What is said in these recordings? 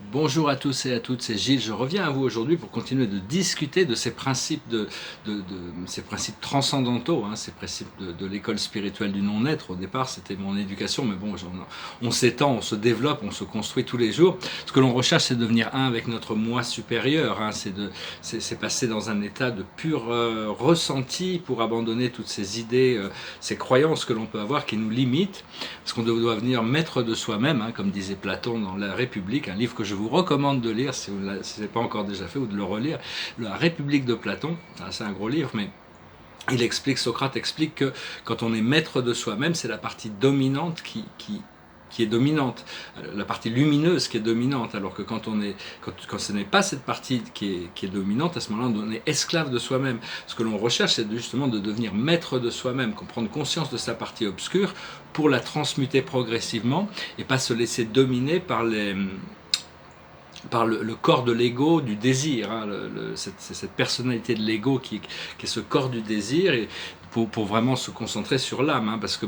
Bonjour à tous et à toutes, c'est Gilles. Je reviens à vous aujourd'hui pour continuer de discuter de ces principes, ces principes transcendantaux, ces principes de l'école spirituelle du non-être. Au départ, c'était mon éducation, mais bon, on s'étend, on se développe, on se construit tous les jours. Ce que l'on recherche, c'est de devenir un avec notre moi supérieur. C'est passer dans un état de pur ressenti pour abandonner toutes ces idées, ces croyances que l'on peut avoir qui nous limitent. Parce qu'on doit devenir maître de soi-même, comme disait Platon dans La République, un livre que je vous recommande de lire si ce n'est pas encore déjà fait, ou de le relire. La République de Platon, c'est un gros livre, mais Socrate explique que quand on est maître de soi-même, c'est la partie dominante qui est dominante, la partie lumineuse qui est dominante, alors que quand ce n'est pas cette partie qui est dominante, à ce moment-là, on est esclave de soi-même. Ce que l'on recherche, c'est justement de devenir maître de soi-même, prendre conscience de sa partie obscure pour la transmuter progressivement et pas se laisser dominer par le corps de l'ego, du désir, cette personnalité de l'ego qui est ce corps du désir, et pour vraiment se concentrer sur l'âme, parce que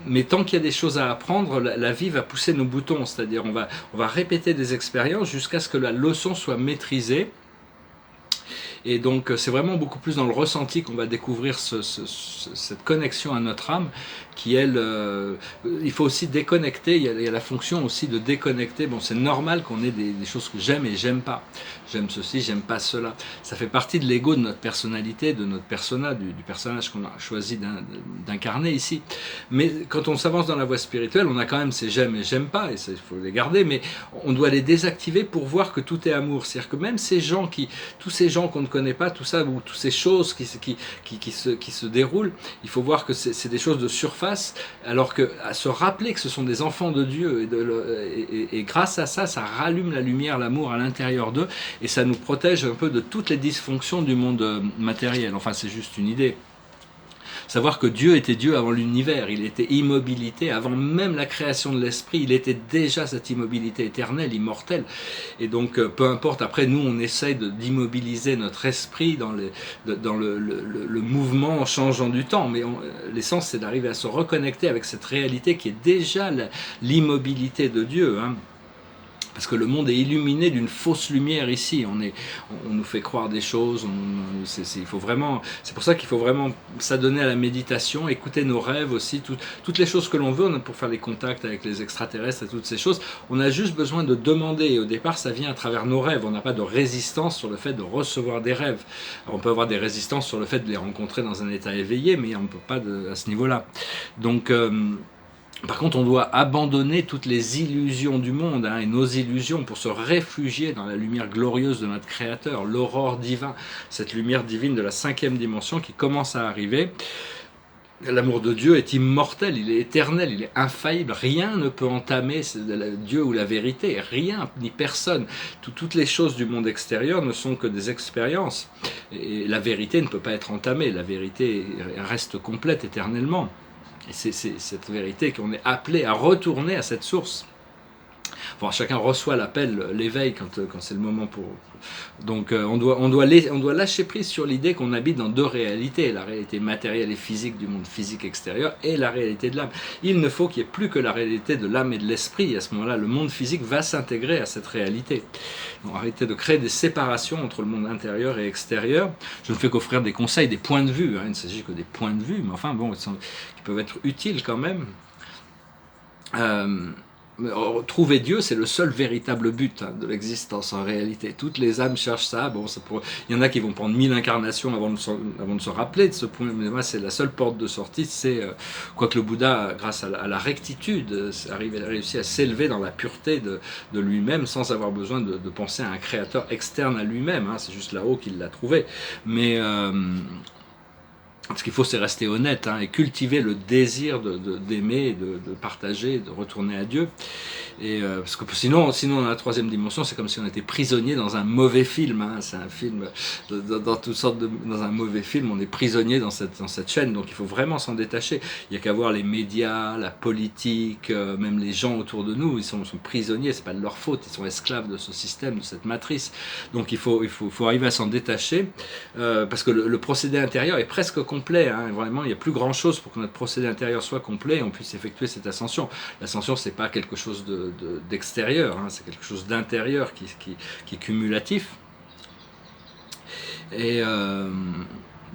mais tant qu'il y a des choses à apprendre, la vie va pousser nos boutons, c'est-à-dire on va répéter des expériences jusqu'à ce que la leçon soit maîtrisée. Et donc c'est vraiment beaucoup plus dans le ressenti qu'on va découvrir cette connexion à notre âme qui, elle, il faut aussi déconnecter, il y a la fonction aussi de déconnecter. Bon, c'est normal qu'on ait des choses que j'aime et j'aime pas. J'aime ceci, j'aime pas cela. Ça fait partie de l'ego de notre personnalité, de notre persona, du personnage qu'on a choisi d'incarner ici. Mais quand on s'avance dans la voie spirituelle, on a quand même ces j'aime et j'aime pas, et il faut les garder, mais on doit les désactiver pour voir que tout est amour. C'est-à-dire que même tous ces gens qu'on ne connaît pas, tout ça, ou toutes ces choses qui se déroulent, il faut voir que c'est des choses de surface, alors que à se rappeler que ce sont des enfants de Dieu, et grâce à ça, ça rallume la lumière, l'amour à l'intérieur d'eux, et ça nous protège un peu de toutes les dysfonctions du monde matériel. Enfin, c'est juste une idée. Savoir que Dieu était Dieu avant l'univers, il était immobilité, avant même la création de l'esprit, il était déjà cette immobilité éternelle, immortelle. Et donc, peu importe, après nous, on essaye d'immobiliser notre esprit dans le mouvement en changeant du temps, mais l'essence, c'est d'arriver à se reconnecter avec cette réalité qui est déjà l'immobilité de Dieu, parce que le monde est illuminé d'une fausse lumière ici. On nous fait croire des choses. C'est pour ça qu'il faut vraiment s'adonner à la méditation, écouter nos rêves aussi, toutes les choses que l'on veut pour faire les contacts avec les extraterrestres et toutes ces choses. On a juste besoin de demander. Et au départ, ça vient à travers nos rêves. On n'a pas de résistance sur le fait de recevoir des rêves. Alors, on peut avoir des résistances sur le fait de les rencontrer dans un état éveillé, mais on ne peut pas à ce niveau-là. Donc, par contre, on doit abandonner toutes les illusions du monde, et nos illusions, pour se réfugier dans la lumière glorieuse de notre Créateur, l'aurore divine, cette lumière divine de la 5e dimension qui commence à arriver. L'amour de Dieu est immortel, il est éternel, il est infaillible. Rien ne peut entamer Dieu ou la vérité, rien ni personne. Toutes les choses du monde extérieur ne sont que des expériences. Et la vérité ne peut pas être entamée, la vérité reste complète éternellement. Et c'est cette vérité qu'on est appelé à retourner à cette source. Bon, chacun reçoit l'appel, l'éveil quand c'est le moment pour. Donc on doit lâcher prise sur l'idée qu'on habite dans deux réalités, la réalité matérielle et physique du monde physique extérieur et la réalité de l'âme. Il ne faut qu'il n'y ait plus que la réalité de l'âme et de l'esprit. À ce moment-là, le monde physique va s'intégrer à cette réalité. Donc arrêtez de créer des séparations entre le monde intérieur et extérieur. Je ne fais qu'offrir des conseils, des points de vue. Il ne s'agit que des points de vue, mais enfin bon, qui peuvent être utiles quand même. Trouver Dieu, c'est le seul véritable but de l'existence en réalité. Toutes les âmes cherchent ça. Bon, il y en a qui vont prendre 1000 incarnations avant de se rappeler de ce point, mais moi, c'est la seule porte de sortie. Quoique le Bouddha, grâce à la rectitude, a réussi à s'élever dans la pureté de lui-même sans avoir besoin de penser à un créateur externe à lui-même. C'est juste là-haut qu'il l'a trouvé. Mais ce qu'il faut, c'est rester honnête et cultiver le désir d'aimer, de partager, de retourner à Dieu. Et parce que sinon, dans la 3e dimension, c'est comme si on était prisonnier dans un mauvais film. C'est un film dans toutes sortes dans un mauvais film, on est prisonnier dans cette chaîne. Donc il faut vraiment s'en détacher. Il n'y a qu'à voir les médias, la politique, même les gens autour de nous, ils sont prisonniers. C'est pas de leur faute. Ils sont esclaves de ce système, de cette matrice. Donc il faut arriver à s'en détacher parce que le procédé intérieur est presque complet, hein, vraiment il n'y a plus grand chose pour que notre procédé intérieur soit complet et on puisse effectuer cette ascension. L'ascension c'est pas quelque chose d'extérieur, hein, c'est quelque chose d'intérieur qui est cumulatif. Et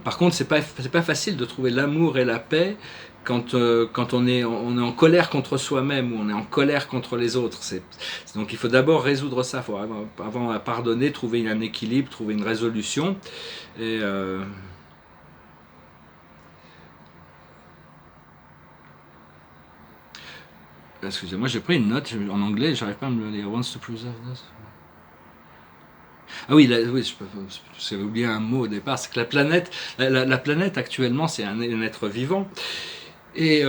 par contre c'est pas facile de trouver l'amour et la paix quand on est en colère contre soi-même ou on est en colère contre les autres. Donc il faut d'abord résoudre ça, il faut avant à pardonner, trouver un équilibre, trouver une résolution. Et excusez-moi, j'ai pris une note en anglais, j'arrive pas à me le lire. Wants to preserve this. Ah oui, oui, j'avais oublié un mot au départ, c'est que la planète actuellement c'est un être vivant. Et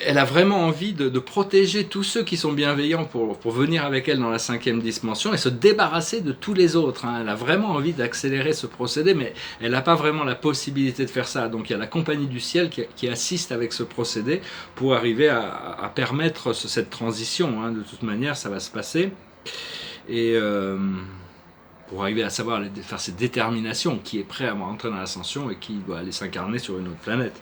elle a vraiment envie de protéger tous ceux qui sont bienveillants pour venir avec elle dans la 5e dimension et se débarrasser de tous les autres. Hein. Elle a vraiment envie d'accélérer ce procédé, mais elle n'a pas vraiment la possibilité de faire ça. Donc il y a la compagnie du ciel qui assiste avec ce procédé pour arriver à permettre cette transition. Hein. De toute manière, ça va se passer. Et pour arriver à savoir faire cette détermination, qui est prêt à entrer dans l'ascension et qui doit aller s'incarner sur une autre planète.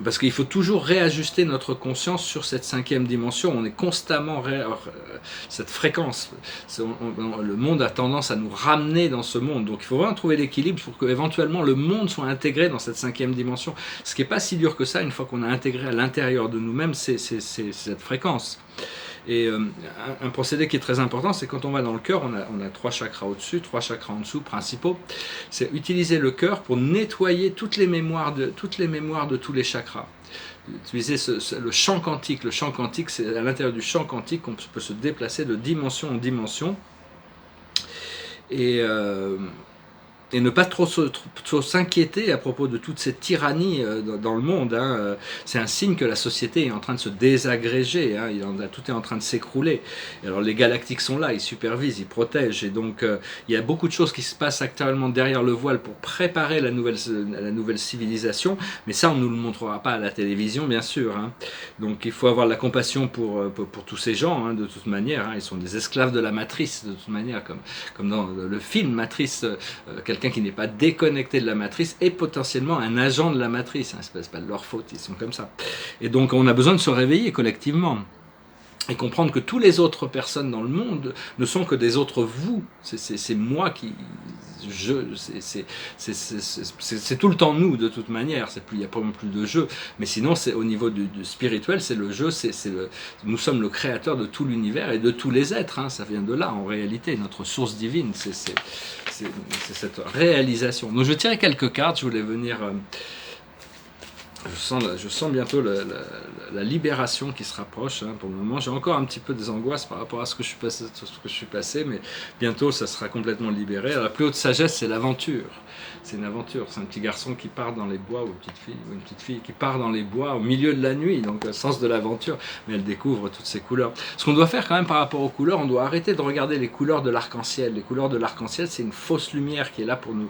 Parce qu'il faut toujours réajuster notre conscience sur cette 5e dimension. On est constamment cette fréquence. Le monde a tendance à nous ramener dans ce monde. Donc il faut vraiment trouver l'équilibre pour qu'éventuellement le monde soit intégré dans cette 5e dimension. Ce qui n'est pas si dur que ça, une fois qu'on a intégré à l'intérieur de nous-mêmes, c'est cette fréquence. Et un procédé qui est très important, c'est quand on va dans le cœur, on a 3 chakras au-dessus, 3 chakras en dessous, principaux. C'est utiliser le cœur pour nettoyer toutes les mémoires de tous les chakras. Utiliser le champ quantique. Le champ quantique, c'est à l'intérieur du champ quantique qu'on peut se déplacer de dimension en dimension. Et ne pas trop s'inquiéter à propos de toute cette tyrannie dans le monde. Hein. C'est un signe que la société est en train de se désagréger, hein. Tout est en train de s'écrouler. Alors les galactiques sont là, ils supervisent, ils protègent, et donc il y a beaucoup de choses qui se passent actuellement derrière le voile pour préparer la nouvelle civilisation, mais ça on ne nous le montrera pas à la télévision bien sûr. Hein. Donc il faut avoir de la compassion pour tous ces gens, hein, de toute manière. Hein. Ils sont des esclaves de la matrice, de toute manière, comme dans le film Matrice, quelqu'un qui n'est pas déconnecté de la matrice est potentiellement un agent de la matrice. Hein, c'est pas de leur faute, ils sont comme ça. Et donc on a besoin de se réveiller collectivement et comprendre que toutes les autres personnes dans le monde ne sont que des autres vous. C'est moi qui... c'est tout le temps nous de toute manière, il n'y a pas plus de jeu, mais sinon c'est au niveau du spirituel, c'est le jeu, nous sommes le créateur de tout l'univers et de tous les êtres, hein, ça vient de là en réalité, notre source divine, c'est cette réalisation. Donc je tirais quelques cartes, je voulais venir... Je sens bientôt la libération qui se rapproche. Hein, pour le moment, j'ai encore un petit peu des angoisses par rapport à ce que je suis passé, mais bientôt, ça sera complètement libéré. Alors, la plus haute sagesse, c'est l'aventure. C'est une aventure. C'est un petit garçon qui part dans les bois, ou une petite fille qui part dans les bois au milieu de la nuit, donc le sens de l'aventure, mais elle découvre toutes ces couleurs. Ce qu'on doit faire quand même par rapport aux couleurs, on doit arrêter de regarder les couleurs de l'arc-en-ciel. Les couleurs de l'arc-en-ciel, c'est une fausse lumière qui est là pour nous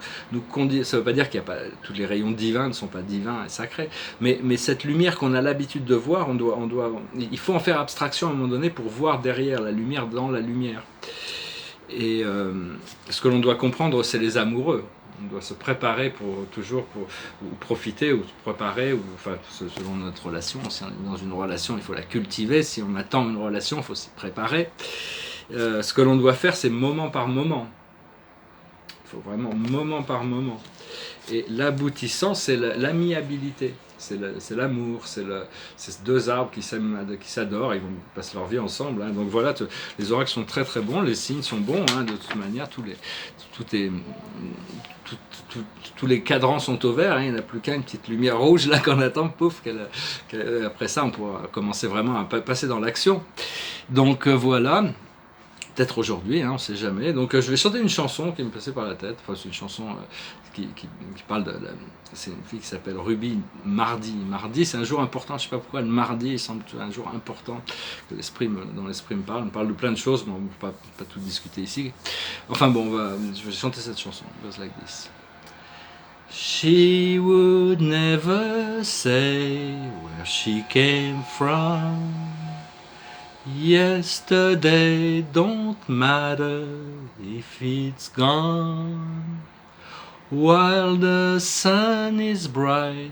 conduire. Ça ne veut pas dire qu'il n'y a pas... Tous les rayons divins ne sont pas divins et sacrés, mais cette lumière qu'on a l'habitude de voir, il faut en faire abstraction à un moment donné pour voir derrière la lumière dans la lumière. Et ce que l'on doit comprendre, c'est les amoureux. On doit se préparer ou profiter, ou se préparer, enfin, selon notre relation. Si on est dans une relation, il faut la cultiver. Si on attend une relation, il faut s'y préparer. Ce que l'on doit faire, c'est moment par moment. Il faut vraiment moment par moment. Et l'aboutissant, c'est l'amiabilité. C'est l'amour, c'est deux arbres qui s'adorent, ils vont passer leur vie ensemble. Hein. Donc voilà, les oracles sont très très bons, les signes sont bons, hein, de toute manière, tous les cadrans sont au vert, hein, il n'y en a plus qu'une petite lumière rouge là qu'on attend, pouf, après ça on pourra commencer vraiment à passer dans l'action. Donc voilà. Peut-être aujourd'hui, hein, on ne sait jamais. Donc je vais chanter une chanson qui me passait par la tête. Enfin, c'est une chanson qui parle de... C'est une fille qui s'appelle Ruby Mardi. Mardi, c'est un jour important. Je ne sais pas pourquoi le mardi semble un jour important dont l'esprit me parle. On parle de plein de choses, mais on ne peut pas tout discuter ici. Enfin bon, je vais chanter cette chanson. It goes like this. She would never say where she came from. Yesterday don't matter if it's gone. while the sun is bright,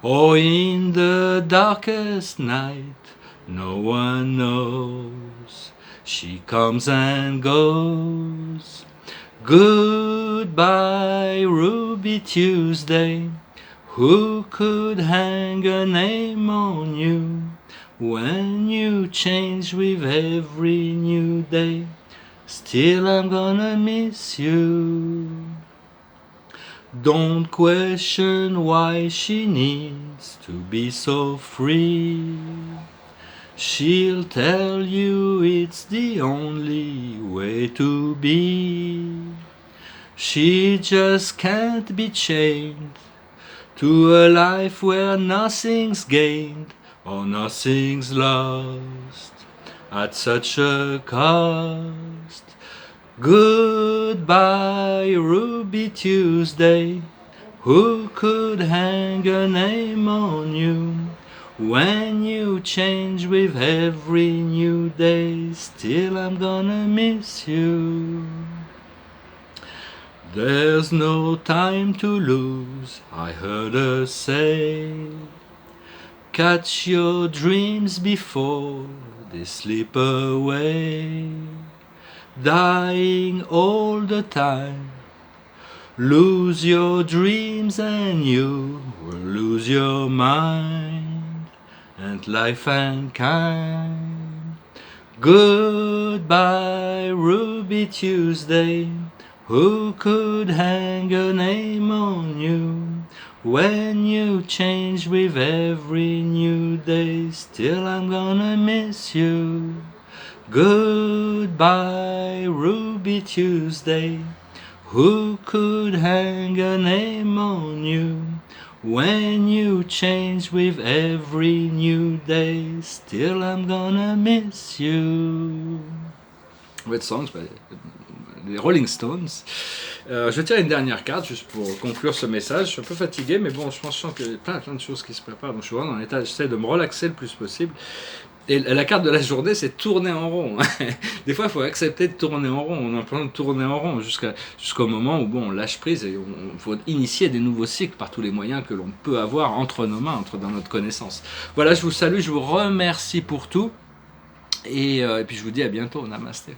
or in the darkest night, no one knows. She comes and goes. Goodbye, Ruby Tuesday. Who could hang a name on you when you change with every new day? Still I'm gonna miss you. Don't question why she needs to be so free. She'll tell you it's the only way to be. She just can't be chained to a life where nothing's gained or nothing's lost at such a cost. Goodbye, Ruby Tuesday. Who could hang a name on you when you change with every new day? Still I'm gonna miss you. There's no time to lose, I heard her say. Catch your dreams before they slip away. Dying all the time, lose your dreams and you will lose your mind and life and kind. Goodbye, Ruby Tuesday. Who could hang a name on you when you change with every new day? Still I'm gonna miss you. Goodbye, Ruby Tuesday. Who could hang a name on you when you change with every new day? Still I'm gonna miss you. Red Songs by les Rolling Stones. Je vais tirer une dernière carte juste pour conclure ce message. Je suis un peu fatigué, mais bon, je pense qu'il y a plein de choses qui se préparent. Donc je suis vraiment dans l'état, j'essaie de me relaxer le plus possible. Et la carte de la journée, c'est tourner en rond. Des fois, il faut accepter de tourner en rond. On a besoin de tourner en rond jusqu'au moment où bon, on lâche prise et on faut initier des nouveaux cycles par tous les moyens que l'on peut avoir entre nos mains, dans notre connaissance. Voilà, je vous salue, je vous remercie pour tout. Et puis je vous dis à bientôt. Namasté.